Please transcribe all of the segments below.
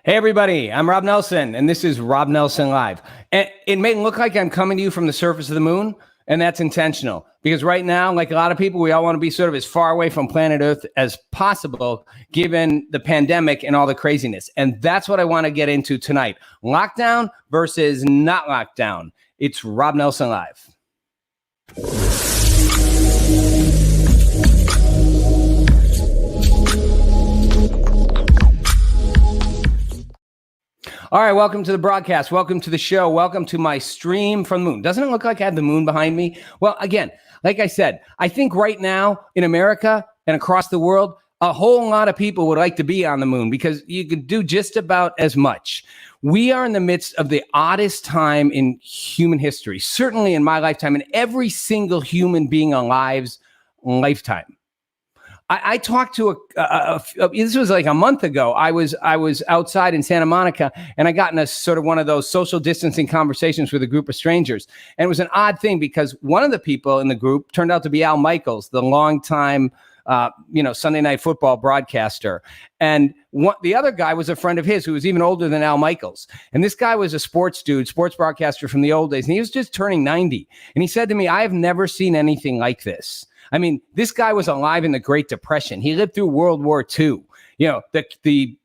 Hey, everybody, I'm Rob Nelson, and this is Rob Nelson Live. And it may look like I'm coming to you from the surface of the moon, and that's intentional. Because right now, like a lot of people, we all want to be sort of as far away from planet Earth as possible, given the pandemic and all the craziness. And that's what I want to get into tonight. Lockdown versus not lockdown. It's Rob Nelson Live. All right, welcome to the broadcast. Welcome to the show. Welcome to my stream from the moon. Doesn't it look like I have the moon behind me? Well, again, like I said, I think right now in America and across the world, a whole lot of people would like to be on the moon because you could do just about as much. We are in the midst of the oddest time in human history, certainly in my lifetime and every single human being alive's lifetime. I talked to this was like a month ago. I was outside in Santa Monica, and I got in a sort of one of those social distancing conversations with a group of strangers. And it was an odd thing because one of the people in the group turned out to be Al Michaels, the longtime Sunday Night Football broadcaster. And the other guy was a friend of his who was even older than Al Michaels. And this guy was a sports broadcaster from the old days. And he was just turning 90. And he said to me, I have never seen anything like this. I mean, this guy was alive in the Great Depression. He lived through World War II. You know, the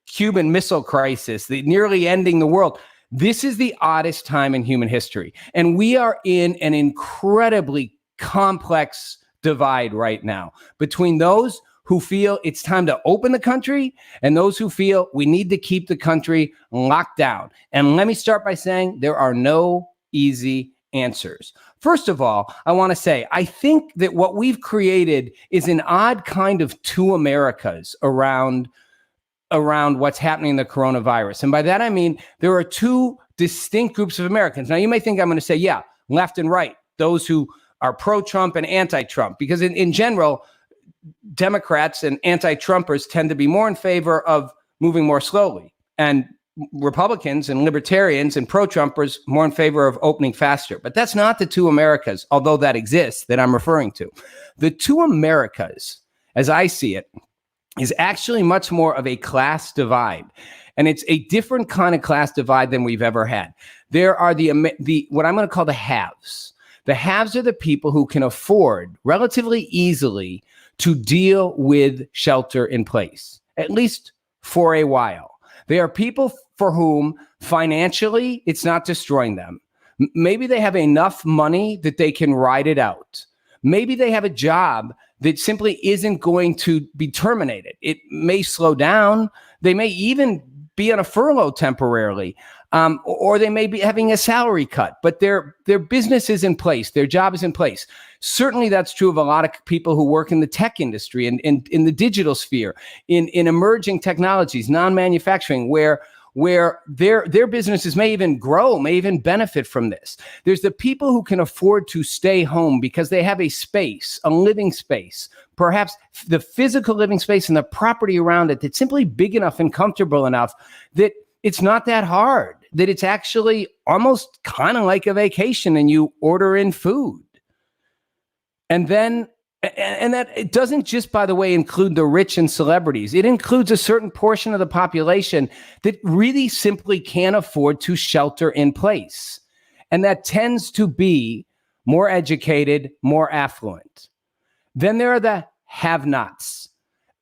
Cuban Missile Crisis, the nearly ending the world. This is the oddest time in human history. And we are in an incredibly complex divide right now between those who feel it's time to open the country and those who feel we need to keep the country locked down. And let me start by saying there are no easy answers. First of all, I want to say, I think that what we've created is an odd kind of two Americas around what's happening in the coronavirus. And by that, I mean, there are two distinct groups of Americans. Now, you may think I'm going to say, yeah, left and right, those who are pro-Trump and anti-Trump, because in general, Democrats and anti-Trumpers tend to be more in favor of moving more slowly. And Republicans and libertarians and pro-Trumpers more in favor of opening faster. But that's not the two Americas, although that exists, that I'm referring to. The two Americas, as I see it, is actually much more of a class divide. And it's a different kind of class divide than we've ever had. There are the what I'm going to call the haves. The haves are the people who can afford relatively easily to deal with shelter in place, at least for a while. They are people for whom financially it's not destroying them. Maybe they have enough money that they can ride it out. Maybe they have a job that simply isn't going to be terminated. It may slow down. They may even be on a furlough temporarily, or they may be having a salary cut, but their business is in place. Their job is in place. Certainly that's true of a lot of people who work in the tech industry and in the digital sphere, in emerging technologies, non-manufacturing, where their businesses may even grow, may even benefit from this. There's the people who can afford to stay home because they have a space, a living space, perhaps the physical living space and the property around it that's simply big enough and comfortable enough that it's not that hard, that it's actually almost kind of like a vacation and you order in food. And that it doesn't just, by the way, include the rich and celebrities. It includes a certain portion of the population that really simply can't afford to shelter in place. And that tends to be more educated, more affluent. Then there are the have-nots,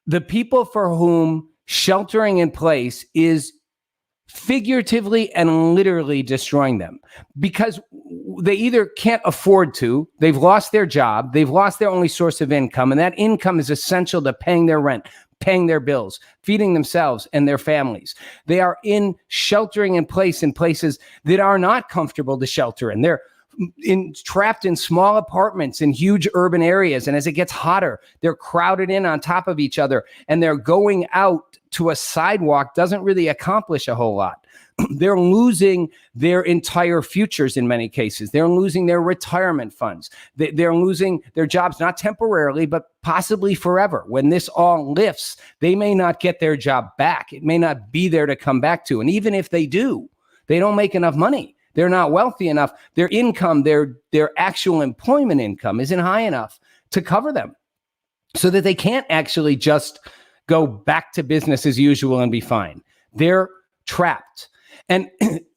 the people for whom sheltering in place is figuratively and literally destroying them because they either can't afford to, they've lost their job, they've lost their only source of income, and that income is essential to paying their rent, paying their bills, feeding themselves and their families. They are sheltering in place in places that are not comfortable to shelter in. They're trapped in small apartments in huge urban areas. And as it gets hotter, they're crowded in on top of each other, and they're going out to a sidewalk doesn't really accomplish a whole lot. They're losing their entire futures in many cases. They're losing their retirement funds. They're losing their jobs, not temporarily, but possibly forever. When this all lifts, they may not get their job back. It may not be there to come back to. And even if they do, they don't make enough money. They're not wealthy enough. Their income, their actual employment income isn't high enough to cover them so that they can't actually just go back to business as usual and be fine. They're trapped. And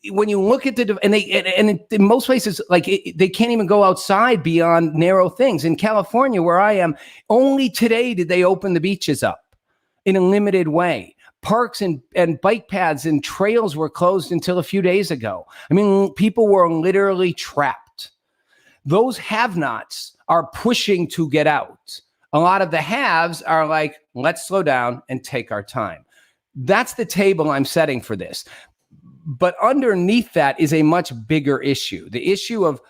when you look at and in most places, like they can't even go outside beyond narrow things. In California, where I am, only today did they open the beaches up in a limited way. Parks and bike paths and trails were closed until a few days ago. I mean, people were literally trapped. Those have-nots are pushing to get out. A lot of the haves are like, let's slow down and take our time. That's the table I'm setting for this. But underneath that is a much bigger issue, the issue of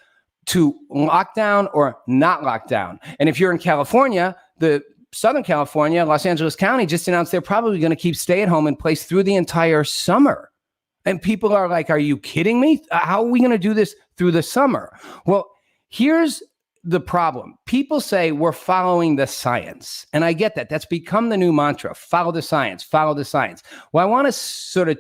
to lock down or not lock down. And if you're in California, the Southern California, Los Angeles County just announced they're probably going to keep stay-at-home in place through the entire summer. And people are like, are you kidding me? How are we going to do this through the summer? Well, here's the problem. People say we're following the science. And I get that. That's become the new mantra. Follow the science. Follow the science. Well, I want to sort of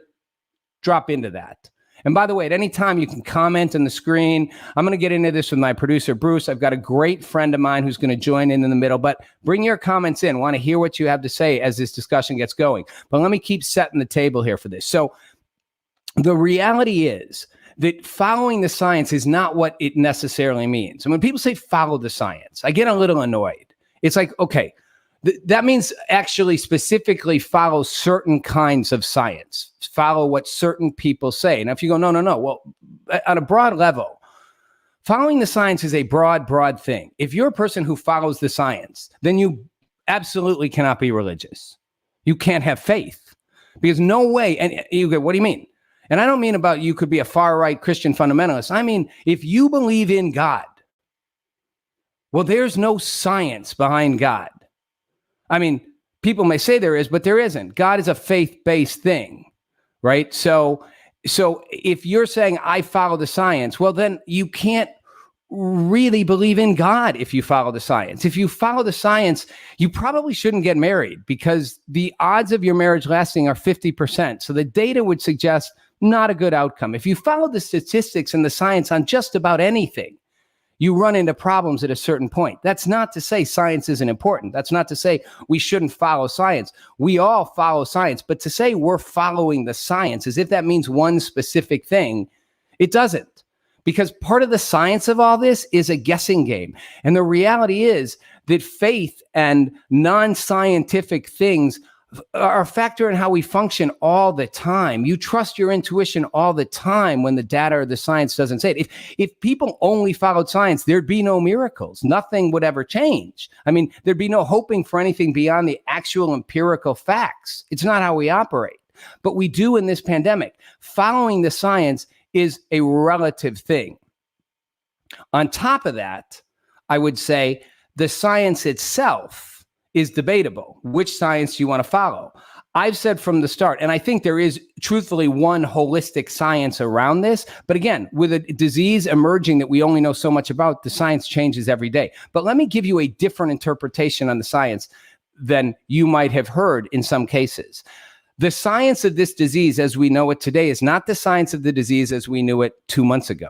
drop into that. And by the way, at any time you can comment on the screen. I'm going to get into this with my producer, Bruce. I've got a great friend of mine who's going to join in the middle, but bring your comments in. I want to hear what you have to say as this discussion gets going. But let me keep setting the table here for this. So the reality is that following the science is not what it necessarily means. And when people say follow the science, I get a little annoyed. It's like, okay, that means actually specifically follow certain kinds of science, follow what certain people say. Now, if you go, no. Well, on a broad level, following the science is a broad thing. If you're a person who follows the science, then you absolutely cannot be religious. You can't have faith because no way. And you go, what do you mean? And I don't mean about you could be a far right Christian fundamentalist. I mean, if you believe in God, well, there's no science behind God. I mean, people may say there is, but there isn't. God is a faith-based thing, right? So if you're saying I follow the science, well, then you can't really believe in God if you follow the science. If you follow the science, you probably shouldn't get married because the odds of your marriage lasting are 50%. So the data would suggest not a good outcome. If you follow the statistics and the science on just about anything, you run into problems at a certain point. That's not to say science isn't important. That's not to say we shouldn't follow science. We all follow science, but to say we're following the science as if that means one specific thing, it doesn't. Because part of the science of all this is a guessing game. And the reality is that faith and non-scientific things are a factor in how we function all the time. You trust your intuition all the time when the data or the science doesn't say it. If people only followed science, there'd be no miracles. Nothing would ever change. I mean, there'd be no hoping for anything beyond the actual empirical facts. It's not how we operate. But we do in this pandemic. Following the science is a relative thing. On top of that, I would say the science itself is debatable. Which science do you want to follow? I've said from the start, and I think there is truthfully one holistic science around this. But again, with a disease emerging that we only know so much about, the science changes every day. But let me give you a different interpretation on the science than you might have heard in some cases. The science of this disease as we know it today is not the science of the disease as we knew it 2 months ago.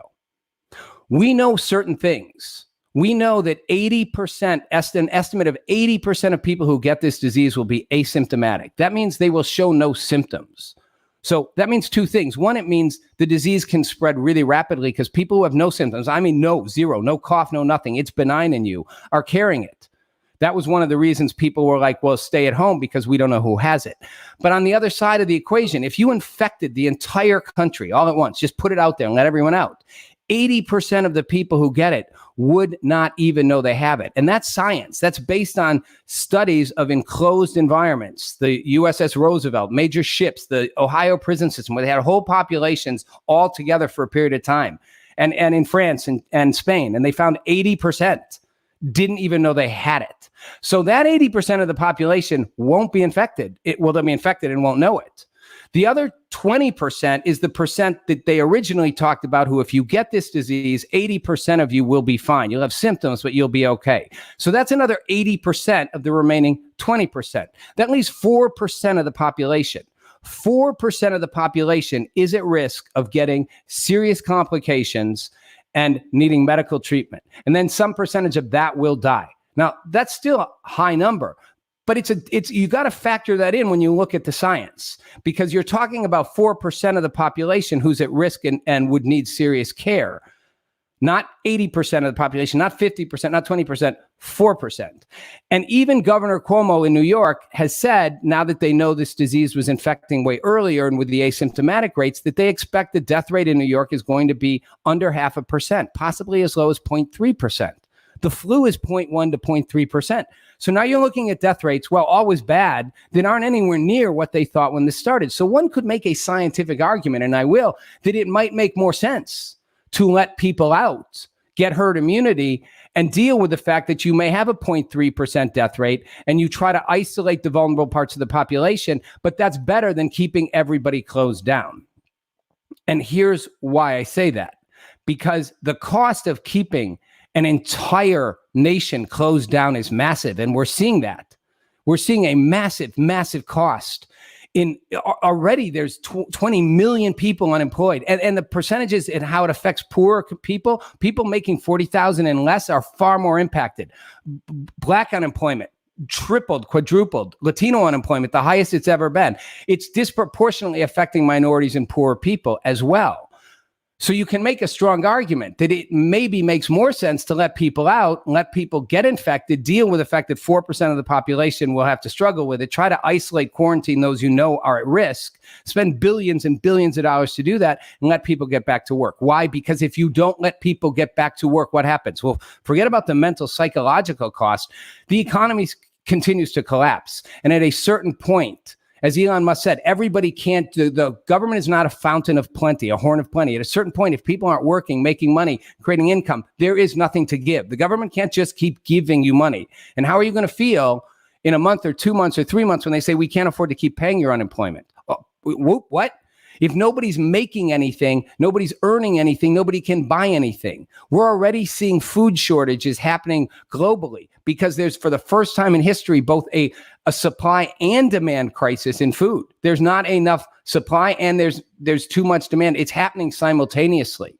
We know certain things. We know that 80%, an estimate of 80% of people who get this disease will be asymptomatic. That means they will show no symptoms. So that means two things. One, it means the disease can spread really rapidly because people who have no symptoms, I mean, zero, no cough, no nothing, it's benign in you, are carrying it. That was one of the reasons people were like, well, stay at home because we don't know who has it. But on the other side of the equation, if you infected the entire country all at once, just put it out there and let everyone out, 80% of the people who get it would not even know they have it. And that's science. That's based on studies of enclosed environments, the USS Roosevelt, major ships, the Ohio prison system, where they had whole populations all together for a period of time. And in France and Spain, and they found 80% didn't even know they had it. So that 80% of the population won't be infected. They'll be infected and won't know it. The other 20% is the percent that they originally talked about who, if you get this disease, 80% of you will be fine. You'll have symptoms, but you'll be okay. So that's another 80% of the remaining 20%. That leaves 4% of the population. 4% of the population is at risk of getting serious complications and needing medical treatment. And then some percentage of that will die. Now, that's still a high number, But you got to factor that in when you look at the science, because you're talking about 4% of the population who's at risk and would need serious care. Not 80% of the population, not 50%, not 20%, 4%. And even Governor Cuomo in New York has said, now that they know this disease was infecting way earlier and with the asymptomatic rates, that they expect the death rate in New York is going to be under 0.5%, possibly as low as 0.3%. The flu is 0.1 to 0.3%. So now you're looking at death rates, well, always bad, that aren't anywhere near what they thought when this started. So one could make a scientific argument, and I will, that it might make more sense to let people out, get herd immunity, and deal with the fact that you may have a 0.3% death rate, and you try to isolate the vulnerable parts of the population, but that's better than keeping everybody closed down. And here's why I say that. Because the cost of keeping an entire nation closed down is massive, and we're seeing that. We're seeing a massive, massive cost. Already there's 20 million people unemployed, and the percentages and how it affects poor people making 40,000 and less are far more impacted. Black unemployment tripled, quadrupled. Latino unemployment, the highest it's ever been. It's disproportionately affecting minorities and poor people as well. So you can make a strong argument that it maybe makes more sense to let people out, let people get infected, deal with the fact that 4% of the population will have to struggle with it, try to isolate, quarantine those you know are at risk, spend billions and billions of dollars to do that, and let people get back to work. Why? Because if you don't let people get back to work, what happens? Well, forget about the mental, psychological cost. The economy continues to collapse. And at a certain point, as Elon Musk said, the government is not a fountain of plenty, a horn of plenty. At a certain point, if people aren't working, making money, creating income, there is nothing to give. The government can't just keep giving you money. And how are you going to feel in a month or 2 months or 3 months when they say, we can't afford to keep paying your unemployment? Oh, what? If nobody's making anything, nobody's earning anything, nobody can buy anything. We're already seeing food shortages happening globally because there's, for the first time in history, both a supply and demand crisis in food. There's not enough supply and there's too much demand. It's happening simultaneously.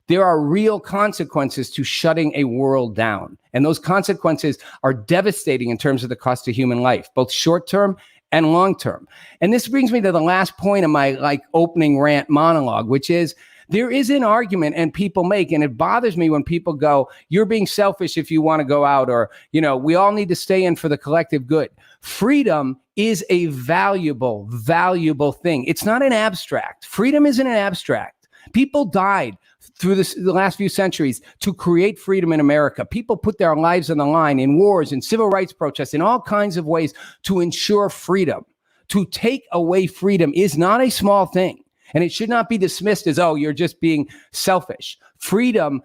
There are real consequences to shutting a world down. And those consequences are devastating in terms of the cost of human life, both short-term and long-term. And this brings me to the last point of my opening rant monologue, which is there is an argument and people make, and it bothers me when people go, you're being selfish if you want to go out, or, we all need to stay in for the collective good. Freedom is a valuable, valuable thing. It's not an abstract. Freedom isn't an abstract. People died through the last few centuries to create freedom in America. People put their lives on the line in wars and civil rights protests in all kinds of ways to ensure freedom. To take away freedom is not a small thing. And it should not be dismissed as, oh, you're just being selfish. Freedom,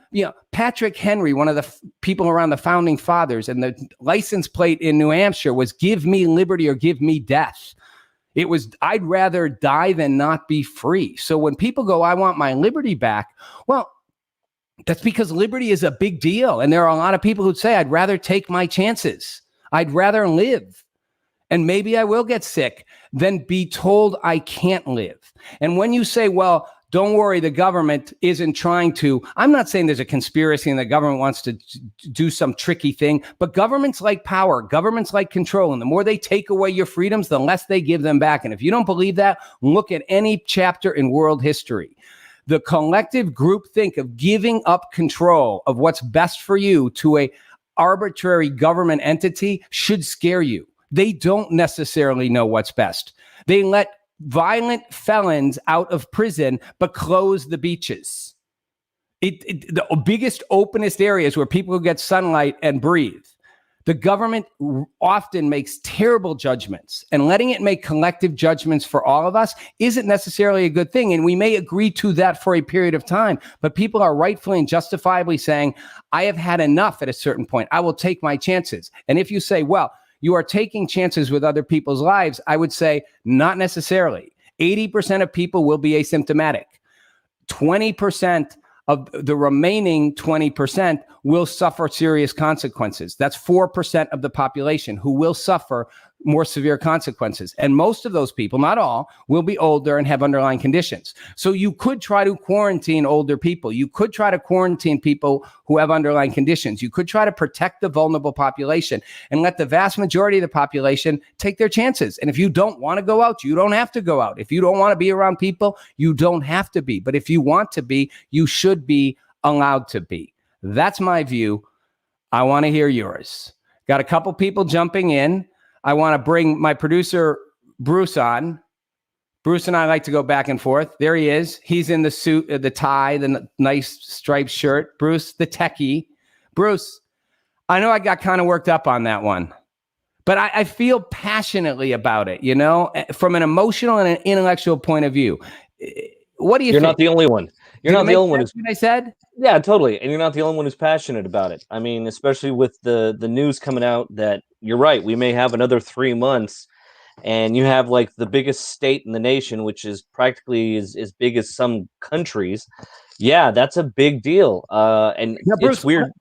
Patrick Henry, one of the people around the founding fathers, and the license plate in New Hampshire was give me liberty or give me death. It was, I'd rather die than not be free. So when people go, I want my liberty back, well, that's because liberty is a big deal. And there are a lot of people who'd say, I'd rather take my chances. I'd rather live. And maybe I will get sick than be told I can't live. And when you say, well, don't worry, the government isn't trying to, I'm not saying there's a conspiracy and the government wants to do some tricky thing, but governments like power, governments like control, and the more they take away your freedoms, the less they give them back. And if you don't believe that, look at any chapter in world history. The collective groupthink of giving up control of what's best for you to a arbitrary government entity should scare you. They don't necessarily know what's best. They let violent felons out of prison, but close the beaches. The biggest, openest areas where people get sunlight and breathe. The government often makes terrible judgments, and letting it make collective judgments for all of us isn't necessarily a good thing. And we may agree to that for a period of time, but people are rightfully and justifiably saying, I have had enough at a certain point. I will take my chances. And if you say, well, you are taking chances with other people's lives, I would say not necessarily. 80% of people will be asymptomatic. 20% of the remaining 20% will suffer serious consequences. That's 4% of the population who will suffer more severe consequences. And most of those people, not all, will be older and have underlying conditions. So you could try to quarantine older people. You could try to quarantine people who have underlying conditions. You could try to protect the vulnerable population and let the vast majority of the population take their chances. And if you don't want to go out, you don't have to go out. If you don't want to be around people, you don't have to be. But if you want to be, you should be allowed to be. That's my view. I want to hear yours. Got a couple people jumping in. I want to bring my producer, Bruce, on. Bruce and I like to go back and forth. There he is. He's in the suit, the tie, the nice striped shirt. Bruce, the techie. Bruce, I know I got kind of worked up on that one, but I feel passionately about it, you know, from an emotional and an intellectual point of view. What do you think? You're not the only one. You're not the only one who's... I said? Yeah, totally. And you're not the only one who's passionate about it. I mean, especially with the news coming out that you're right, we may have another 3 months, and you have like the biggest state in the nation, which is practically as big as some countries. Yeah, that's a big deal. And now, Bruce, it's weird.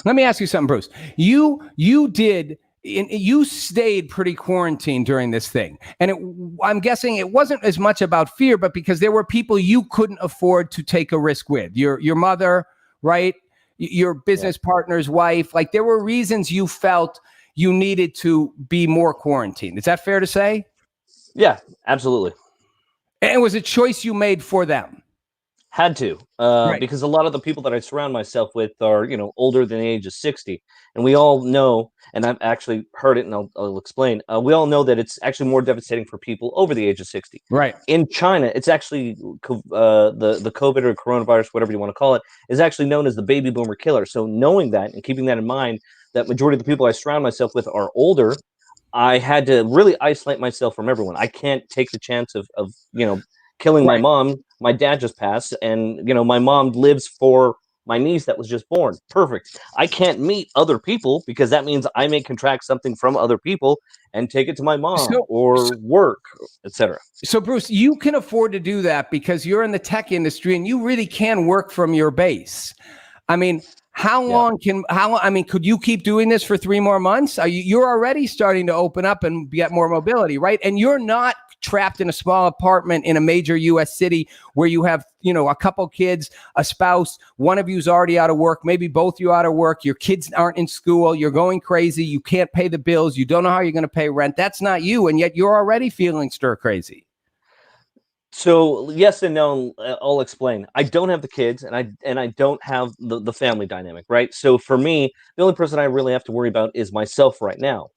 Let me ask you something, Bruce. You stayed pretty quarantined during this thing. And I'm guessing it wasn't as much about fear, but because there were people you couldn't afford to take a risk with. Your mother, right? Your business partner's wife. Like there were reasons you felt you needed to be more quarantined. Is that fair to say? Yeah, absolutely. And it was a choice you made for them. Had to, right. Because a lot of the people that I surround myself with are, you know, older than the age of 60. And we all know, and I've actually heard it and I'll explain, we all know that it's actually more devastating for people over the age of 60. Right. In China, it's actually the COVID or coronavirus, whatever you want to call it, is actually known as the baby boomer killer. So knowing that and keeping that in mind, that majority of the people I surround myself with are older, I had to really isolate myself from everyone. I can't take the chance of you know, killing my mom. My dad just passed, and you know, my mom lives for my niece that was just born. Perfect. I can't meet other people because that means I may contract something from other people and take it to my mom or work, etc. So Bruce, you can afford to do that because you're in the tech industry and you really can work from your base. I mean, could you keep doing this for 3 more months? You're already starting to open up and get more mobility, right? And you're not trapped in a small apartment in a major U.S. city where you have, you know, a couple kids, a spouse, one of you's already out of work, maybe both you out of work, your kids aren't in school, you're going crazy, you can't pay the bills, you don't know how you're going to pay rent. That's not you, and yet you're already feeling stir crazy. So yes and no, I'll explain. I don't have the kids, and I don't have the family dynamic, right? So for me, the only person I really have to worry about is myself right now.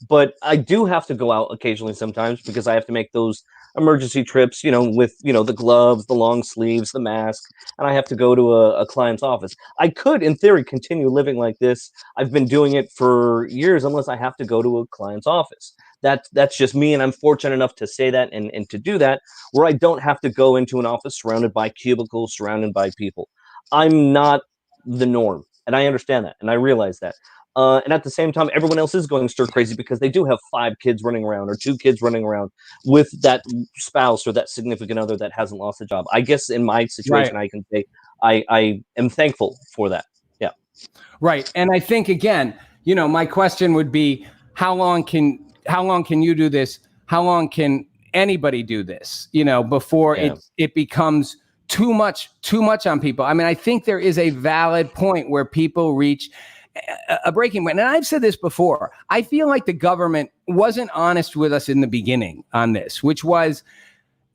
But I do have to go out occasionally sometimes because I have to make those emergency trips, you know, with, you know, the gloves, the long sleeves, the mask, and I have to go to a client's office. I could, in theory, continue living like this. I've been doing it for years unless I have to go to a client's office. That's just me, and I'm fortunate enough to say that and to do that, where I don't have to go into an office surrounded by cubicles, surrounded by people. I'm not the norm, and I understand that, and I realize that. And at the same time, everyone else is going stir crazy because they do have 5 kids running around or 2 kids running around with that spouse or that significant other that hasn't lost a job. I guess in my situation, I can say I am thankful for that. Yeah. Right. And I think, again, you know, my question would be, how long can you do this? How long can anybody do this, you know, before it becomes too much on people? I mean, I think there is a valid point where people reach a breaking point. And I've said this before. I feel like the government wasn't honest with us in the beginning on this, which was,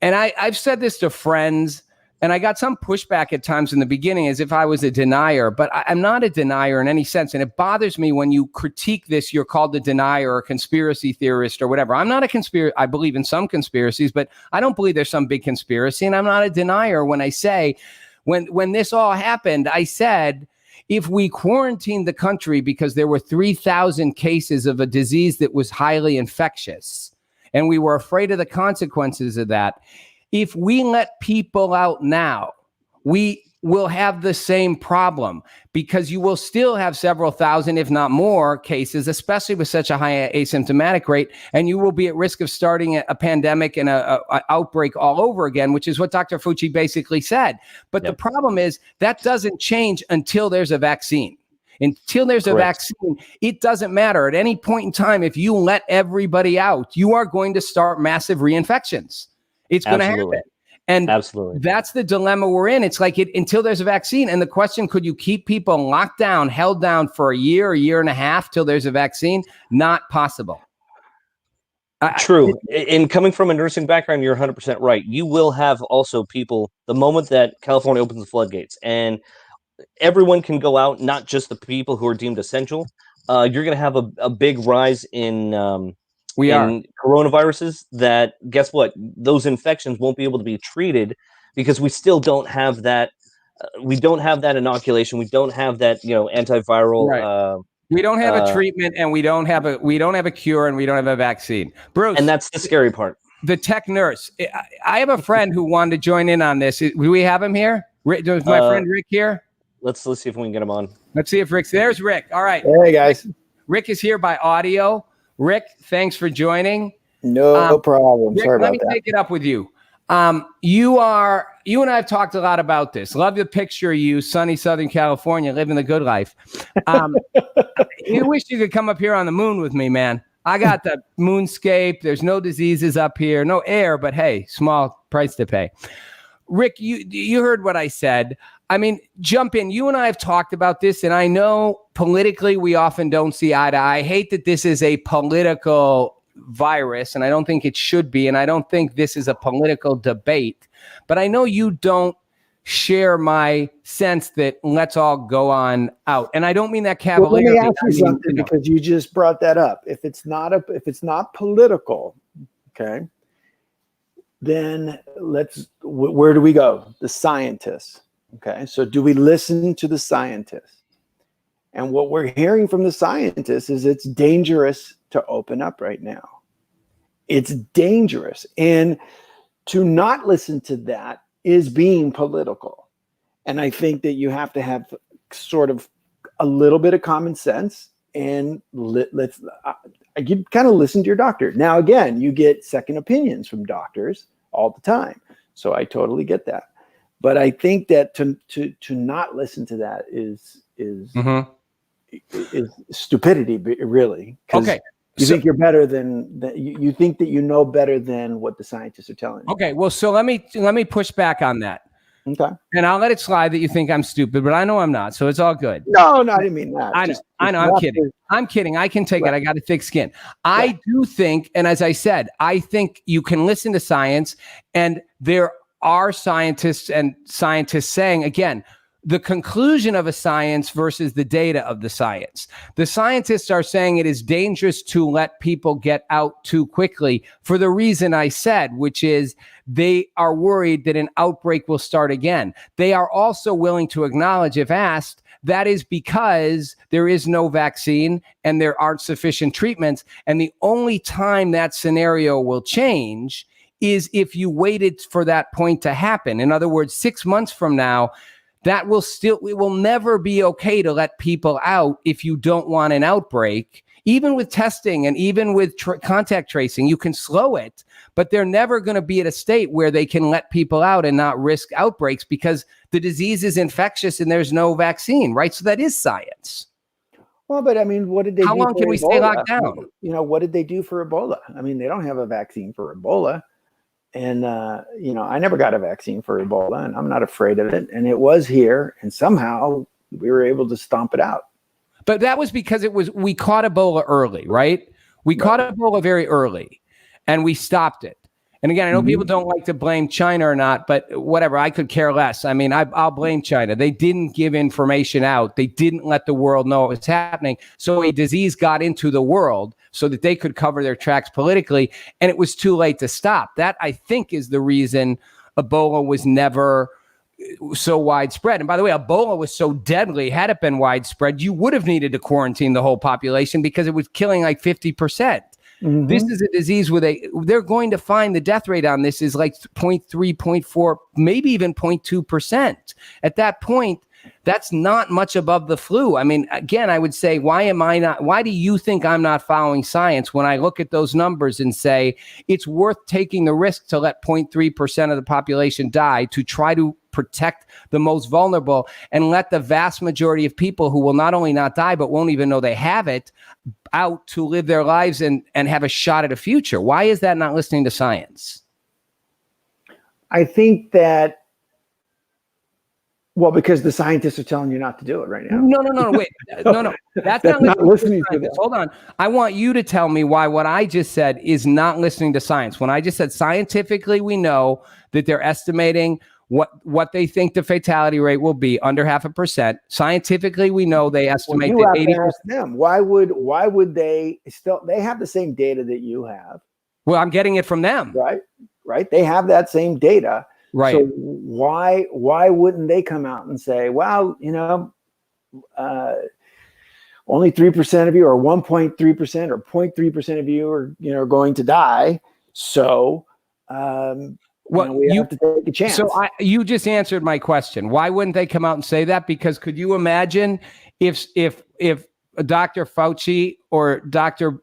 and I've said this to friends, and I got some pushback at times in the beginning as if I was a denier, but I'm not a denier in any sense. And it bothers me when you critique this, you're called a denier or a conspiracy theorist or whatever. I'm not a conspiracy. I believe in some conspiracies, but I don't believe there's some big conspiracy. And I'm not a denier when I say, when this all happened, I said, if we quarantined the country because there were 3,000 cases of a disease that was highly infectious, and we were afraid of the consequences of that, if we let people out now, we will have the same problem because you will still have several thousand, if not more, cases, especially with such a high asymptomatic rate, and you will be at risk of starting a pandemic and a outbreak all over again, which is what Dr. Fauci basically said. But the problem is that doesn't change until there's a vaccine. Until there's a Correct. vaccine, it doesn't matter. At any point in time, if you let everybody out, you are going to start massive reinfections. It's going to Absolutely. happen. And Absolutely. that's the dilemma we're in. It's like until there's a vaccine. And the question, could you keep people locked down, held down for a year and a half till there's a vaccine? Not possible. True. In coming from a nursing background, you're 100% right. You will have also people, the moment that California opens the floodgates and everyone can go out, not just the people who are deemed essential, you're going to have a big rise in coronaviruses that, guess what? Those infections won't be able to be treated because we still don't have that. We don't have that inoculation. We don't have that, antiviral. Right. We don't have a treatment, and we don't have a cure, and we don't have a vaccine. Bruce, and that's the scary part. The tech nurse. I have a friend who wanted to join in on this. Do we have him here? Is my friend Rick here? Let's see if we can get him on. Let's see if Rick's there's Rick. All right. Hey guys. Rick is here by audio. Rick, thanks for joining. No problem. Rick, Sorry about let me take it up with you. You and I have talked a lot about this. Love the picture of you, sunny Southern California, living the good life. You wish you could come up here on the moon with me, man. I got the moonscape. There's no diseases up here, no air, but hey, small price to pay. Rick, you heard what I said. I mean, jump in. You and I have talked about this, and I know politically we often don't see eye to eye. I hate that this is a political virus, and I don't think it should be, and I don't think this is a political debate. But I know you don't share my sense that let's all go on out, and I don't mean that cavalierly. Well, let me ask you something because you just brought that up. If it's not political, okay, then where do we go? The scientists. Okay, so do we listen to the scientists? And what we're hearing from the scientists is it's dangerous to open up right now. It's dangerous. And to not listen to that is being political. And I think that you have to have sort of a little bit of common sense and you kind of listen to your doctor. Now, again, you get second opinions from doctors all the time. So I totally get that. But I think that to not listen to that is stupidity, really. Okay. You think you're better than you think that you know better than what the scientists are telling you. Okay, well, so let me push back on that. Okay. And I'll let it slide that you think I'm stupid, but I know I'm not, so it's all good. No, I didn't mean that. I know. I'm kidding. I'm kidding. I can take it. I got a thick skin. I do think, and as I said, I think you can listen to science, and there are scientists saying, again, the conclusion of a science versus the data of the science. The scientists are saying it is dangerous to let people get out too quickly for the reason I said, which is they are worried that an outbreak will start again. They are also willing to acknowledge, if asked, that is because there is no vaccine and there aren't sufficient treatments. And the only time that scenario will change is if you waited for that point to happen. In other words, 6 months from now, it will never be okay to let people out if you don't want an outbreak. Even with testing and even with contact tracing, you can slow it, but they're never going to be at a state where they can let people out and not risk outbreaks because the disease is infectious and there's no vaccine, right? So that is science. Well, but I mean, what did they do? How long can we stay locked down? What did they do for Ebola? I mean, they don't have a vaccine for Ebola. And, I never got a vaccine for Ebola, and I'm not afraid of it. And it was here, and somehow we were able to stomp it out. But that was because we caught Ebola early, right? We caught Ebola very early, and we stopped it. And again, I know people don't like to blame China or not, but whatever, I could care less. I mean, I'll blame China. They didn't give information out. They didn't let the world know what was happening. So a disease got into the world so that they could cover their tracks politically, and it was too late to stop. That, I think, is the reason Ebola was never so widespread. And by the way, Ebola was so deadly, had it been widespread, you would have needed to quarantine the whole population because it was killing like 50%. This is a disease where they're going to find the death rate on this is like 0.3, 0.4, maybe even 0.2%. At that point, that's not much above the flu. I mean, again, I would say, why do you think I'm not following science when I look at those numbers and say it's worth taking the risk to let 0.3% of the population die to try to protect the most vulnerable and let the vast majority of people who will not only not die, but won't even know they have it, out to live their lives and have a shot at a future. Why is that not listening to science? I think that, well, because the scientists are telling you not to do it right now. No, wait. No. That's not listening to science. Hold on. I want you to tell me why what I just said is not listening to science. When I just said scientifically, we know that they're estimating what they think the fatality rate will be, under 0.5%. Scientifically, we know they estimate that 80%. Them. Why would they still, they have the same data that you have. Well, I'm getting it from them. Right. They have that same data. Right. So why wouldn't they come out and say, well, only 3% of you, or 1.3% or 0.3% of you are going to die. So we have to take a chance. So you just answered my question. Why wouldn't they come out and say that? Because could you imagine if Dr. Fauci or Dr.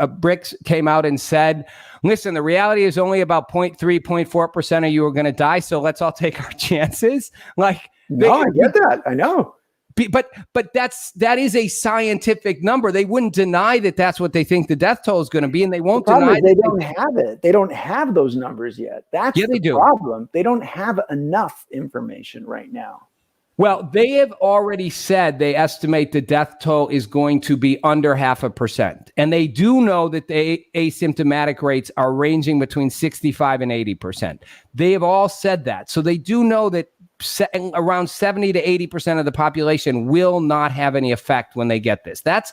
Birx came out and said, listen, the reality is only about 0.3, 0.4% of you are going to die. So let's all take our chances. I get that. I know. But that is a scientific number. They wouldn't deny that that's what they think the death toll is going to be, and they won't deny they don't have it. They don't have those numbers yet. That's the problem. They don't have enough information right now. Well, they have already said they estimate the death toll is going to be under 0.5%. And they do know that the asymptomatic rates are ranging between 65 and 80%. They have all said that. So they do know that around 70 to 80% of the population will not have any effect when they get this. That's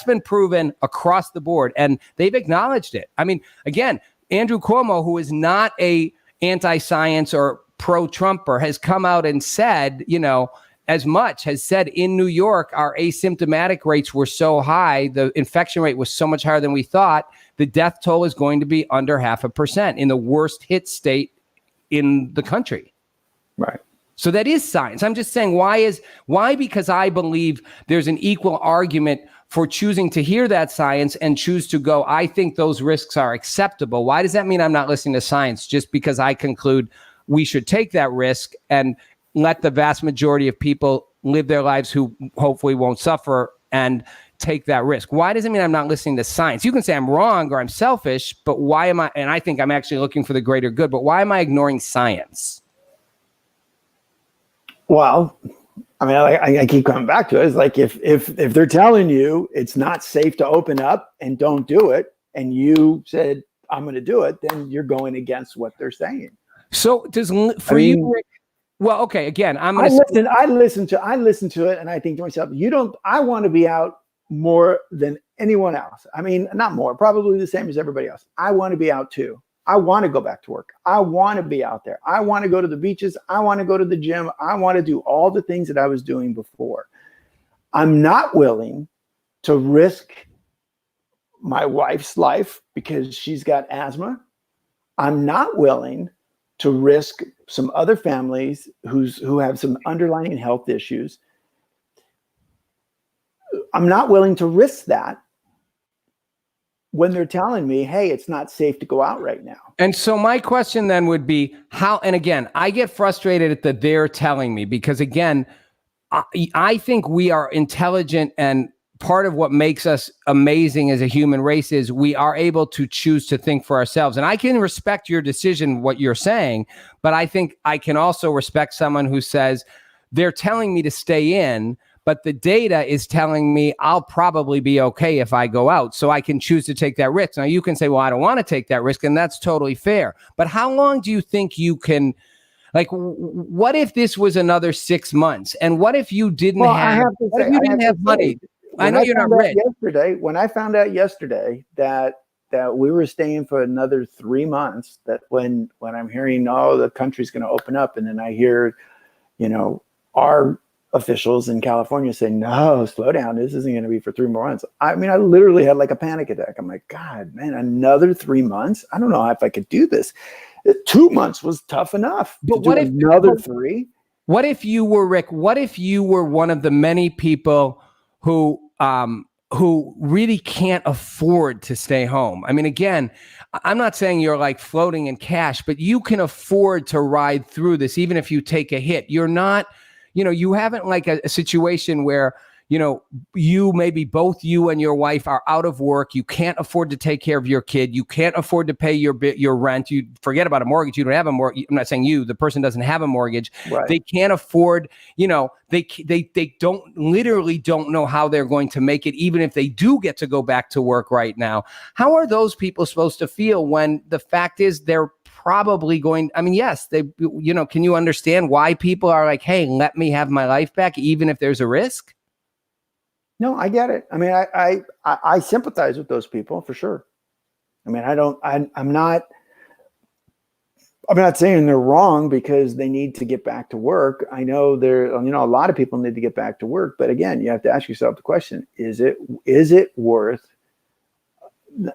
been proven across the board, and they've acknowledged it. I mean, again, Andrew Cuomo, who is not a anti-science or pro-Trumper, has come out and said, has said in New York, our asymptomatic rates were so high, the infection rate was so much higher than we thought, the death toll is going to be under 0.5% in the worst hit state in the country. Right. So that is science. I'm just saying, why? Because I believe there's an equal argument for choosing to hear that science and choose to go, I think those risks are acceptable. Why does that mean I'm not listening to science just because I conclude we should take that risk and let the vast majority of people live their lives who hopefully won't suffer and take that risk? Why does it mean I'm not listening to science? You can say I'm wrong or I'm selfish, but why am I? And I think I'm actually looking for the greater good, but why am I ignoring science? Well, I mean, I keep coming back to it. It's like if they're telling you it's not safe to open up and don't do it, and you said I'm going to do it, then you're going against what they're saying. So you, Rick, well, okay. Again, I listen to it, and I think to myself, I want to be out more than anyone else. I mean, not more, probably the same as everybody else. I want to be out too. I want to go back to work. I want to be out there. I want to go to the beaches. I want to go to the gym. I want to do all the things that I was doing before. I'm not willing to risk my wife's life because she's got asthma. I'm not willing to risk some other families who have some underlying health issues. I'm not willing to risk that when they're telling me, hey, it's not safe to go out right now. And so my question then would be how, and again, I get frustrated at the they're telling me, because again, I think we are intelligent, and part of what makes us amazing as a human race is we are able to choose to think for ourselves. And I can respect your decision, what you're saying, but I think I can also respect someone who says they're telling me to stay in, but the data is telling me I'll probably be okay if I go out. So I can choose to take that risk. Now you can say, well, I don't want to take that risk, and that's totally fair. But how long do you think you can, like, what if this was another 6 months? And what if you didn't have money? I know you're not rich. When I found out yesterday that we were staying for another 3 months, that when I'm hearing, the country's going to open up, and then I hear, our officials in California say, no, slow down. This isn't going to be for 3 more months. I mean, I literally had like a panic attack. I'm like, God, man, another 3 months? I don't know if I could do this. 2 months was tough enough. But what if another 3? What if you were, Rick, what if you were one of the many people who who really can't afford to stay home. I mean, again, I'm not saying you're like floating in cash, but you can afford to ride through this, even if you take a hit. You're not, you haven't like a situation where, you maybe both you and your wife are out of work. You can't afford to take care of your kid. You can't afford to pay your rent. You forget about a mortgage. You don't have a mortgage. I'm not saying you, the person doesn't have a mortgage. Right. They can't afford, they literally don't know how they're going to make it, even if they do get to go back to work right now. How are those people supposed to feel when the fact is they're probably going, I mean, yes, can you understand why people are like, hey, let me have my life back, even if there's a risk? No, I get it. I mean, I sympathize with those people for sure. I mean, I'm not saying they're wrong because they need to get back to work. I know a lot of people need to get back to work, but again, you have to ask yourself the question, is it worth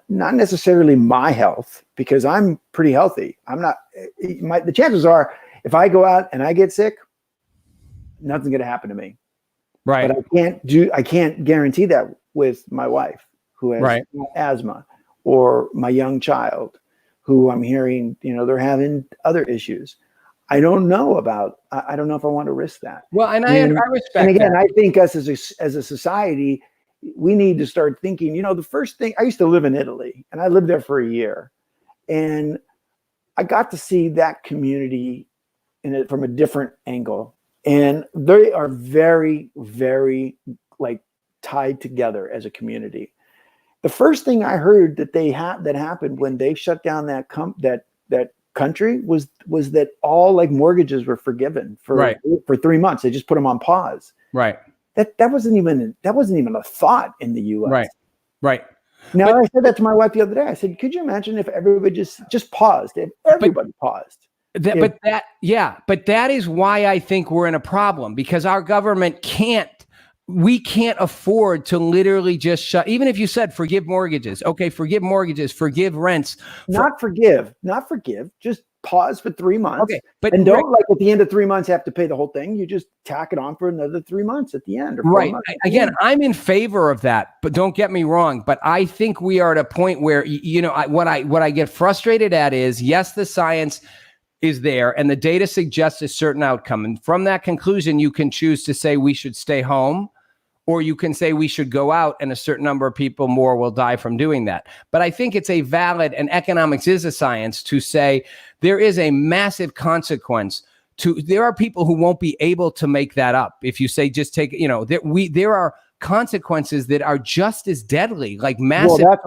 not necessarily my health, because I'm pretty healthy. The chances are if I go out and I get sick, nothing's going to happen to me. Right. But I can't guarantee that with my wife who has asthma, or my young child who I'm hearing, they're having other issues. I don't know I don't know if I want to risk that. Well, and I respect that. And again, I think us as a society, we need to start thinking, the first thing, I used to live in Italy and I lived there for a year, and I got to see that community from a different angle. And they are very, very tied together as a community. The first thing I heard that happened when they shut down that country was that all mortgages were forgiven for 3 months. They just put them on pause. Right. That wasn't even a thought in the U.S. Right. Right. Now, I said that to my wife the other day. I said, could you imagine if everybody just paused? If everybody paused. But that is why I think we're in a problem, because our government we can't afford to literally just shut. Even if you said forgive mortgages, okay, forgive mortgages, forgive rents. Not forgive, just pause for 3 months. Okay, but and don't at the end of 3 months have to pay the whole thing. You just tack it on for another 3 months at the end. Or 4 months Again, I'm in favor of that, but don't get me wrong. But I think we are at a point where what I get frustrated at is, yes, the science is there and the data suggests a certain outcome. And from that conclusion, you can choose to say we should stay home, or you can say we should go out and a certain number of people more will die from doing that. But I think it's a valid, and economics is a science, to say there is a massive consequence there are people who won't be able to make that up. If you say, just take, there are consequences that are just as deadly, like massive. Well,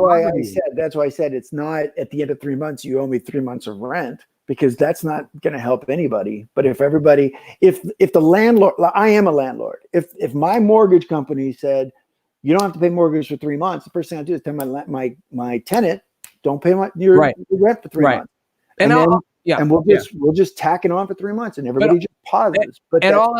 that's why I said it's not at the end of 3 months, you owe me 3 months of rent, because that's not going to help anybody. But if the landlord, I am a landlord. If my mortgage company said, you don't have to pay mortgage for 3 months, the first thing I do is tell my tenant, don't pay your rent for 3 months. And we'll just tack it on for 3 months, and everybody just pauses. And all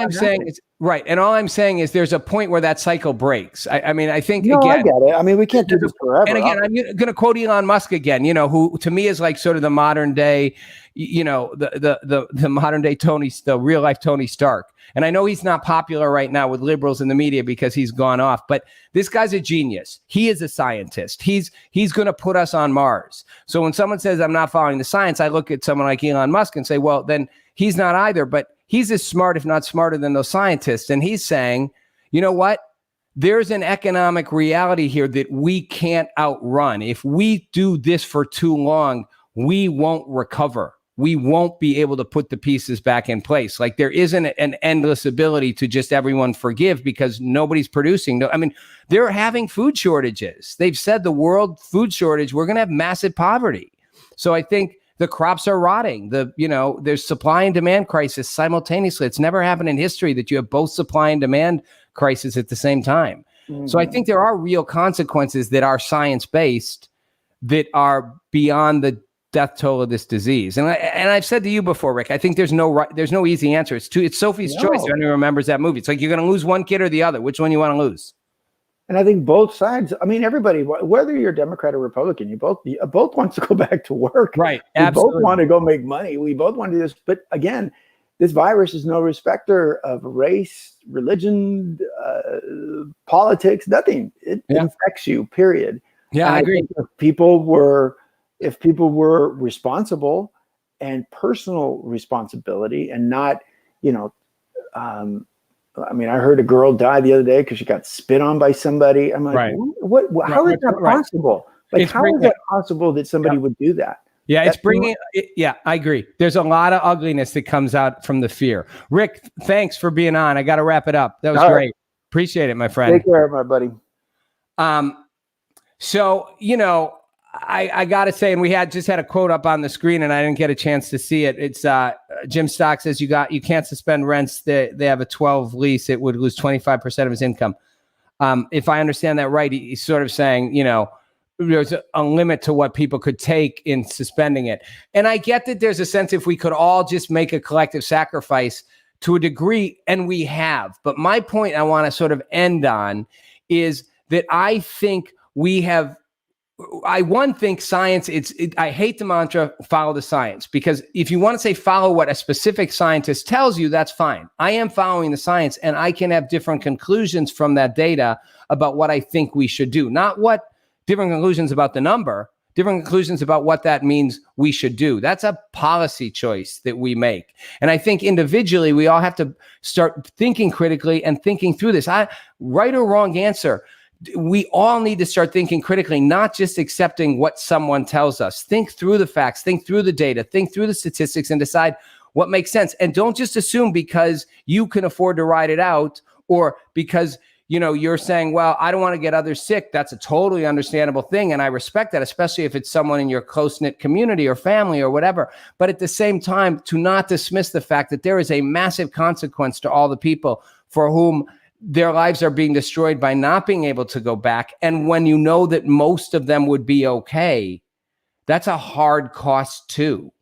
I'm saying is there's a point where that cycle breaks. I mean, I think, I get it. I mean, we can't do this forever. And again, I'm going to quote Elon Musk again, who to me is like sort of the modern day, the modern day the real life Tony Stark. And I know he's not popular right now with liberals in the media because he's gone off, but this guy's a genius. He is a scientist. He's going to put us on Mars. So when someone says I'm not following the science, I look at someone like Elon Musk and say, well, then he's not either, but he's as smart, if not smarter than those scientists. And he's saying, you know what? There's an economic reality here that we can't outrun. If we do this for too long, we won't recover. We won't be able to put the pieces back in place. Like, there isn't an endless ability to just everyone forgive because nobody's producing. I mean, they're having food shortages. They've said the world food shortage, we're going to have massive poverty. So I think the crops are rotting. There's supply and demand crisis simultaneously. It's never happened in history that you have both supply and demand crisis at the same time. Mm-hmm. So I think there are real consequences that are science-based that are beyond the death toll of this disease. And I've said to you before, Rick, I think there's no easy answer. It's Sophie's Choice. If anyone remembers that movie, it's like you're going to lose one kid or the other. Which one you want to lose? And I think both sides. I mean, everybody, whether you're Democrat or Republican, you both want to go back to work. Right. We both want to go make money. We both want to do this. But again, this virus is no respecter of race, religion, politics, nothing. It infects you, period. Yeah, And I agree. think if people were responsible and personal responsibility and not, I mean, I heard a girl die the other day because she got spit on by somebody. I'm like, Right. what how is that possible? Like, It's how is that possible that somebody would do that? Yeah, it's bringing. Yeah, I agree. There's a lot of ugliness that comes out from the fear. Rick, thanks for being on. I got to wrap it up. That was great. Appreciate it, my friend. Take care, my buddy. So, I got to say, and we just had a quote up on the screen and I didn't get a chance to see it. It's Jim Stock says you can't suspend rents. They have a 12 lease. It would lose 25% of his income. If I understand that right, he's sort of saying, there's a limit to what people could take in suspending it. And I get that there's a sense if we could all just make a collective sacrifice to a degree, and we have. But my point I want to sort of end on is that I think we have, I think science, I hate the mantra, follow the science, because if you want to say follow what a specific scientist tells you, that's fine. I am following the science and I can have different conclusions from that data about what I think we should do, not what different conclusions about the number, different conclusions about what that means we should do. That's a policy choice that we make. And I think individually, we all have to start thinking critically and thinking through this. Right or wrong answer, we all need to start thinking critically, not just accepting what someone tells us. Think through the facts, think through the data, think through the statistics, and decide what makes sense. And don't just assume because you can afford to ride it out, or because you're saying, well, I don't want to get others sick. That's a totally understandable thing. And I respect that, especially if it's someone in your close-knit community or family or whatever. But at the same time, to not dismiss the fact that there is a massive consequence to all the people for whom their lives are being destroyed by not being able to go back. And when you know that most of them would be okay, that's a hard cost too.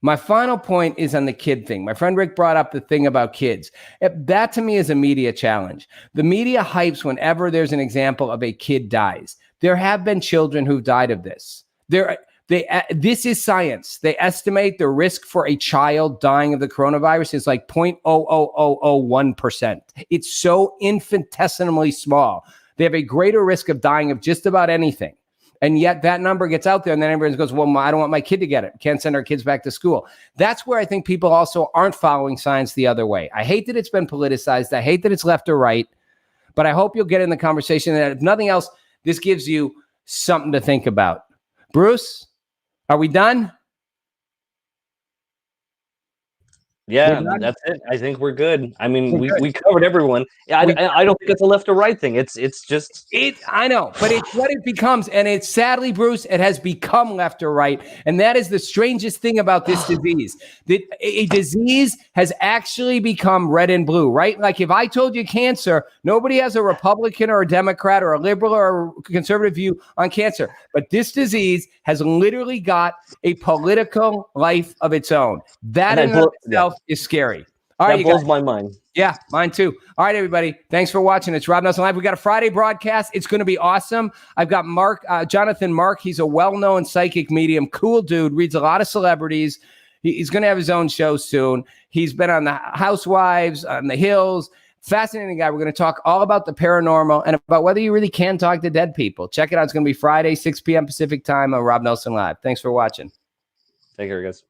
My final point is on the kid thing. My friend Rick brought up the thing about kids. That to me is a media challenge. The media hypes whenever there's an example of a kid dies. There have been children who've died of this. This is science. They estimate the risk for a child dying of the coronavirus is like 0.00001%. It's so infinitesimally small. They have a greater risk of dying of just about anything. And yet that number gets out there and then everyone goes, well, I don't want my kid to get it. Can't send our kids back to school. That's where I think people also aren't following science the other way. I hate that it's been politicized. I hate that it's left or right. But I hope you'll get in the conversation. And if nothing else, this gives you something to think about. Bruce, are we done? Yeah, that's it. I think we're good. I mean, we covered everyone. I don't think it's a left or right thing. It's just I know, but it's what it becomes, and it's sadly, Bruce, it has become left or right, and that is the strangest thing about this disease. That a disease has actually become red and blue, right? Like if I told you cancer, nobody has a Republican or a Democrat or a liberal or a conservative view on cancer, but this disease has literally got a political life of its own. That in itself is scary. All right, that blows my mind. Yeah, mine too. All right, everybody. Thanks for watching. It's Rob Nelson Live. We got a Friday broadcast. It's going to be awesome. I've got Jonathan Mark. He's a well-known psychic medium. Cool dude. Reads a lot of celebrities. He's going to have his own show soon. He's been on the Housewives, on The Hills. Fascinating guy. We're going to talk all about the paranormal and about whether you really can talk to dead people. Check it out. It's going to be Friday, 6 p.m. Pacific time on Rob Nelson Live. Thanks for watching. Take care, guys.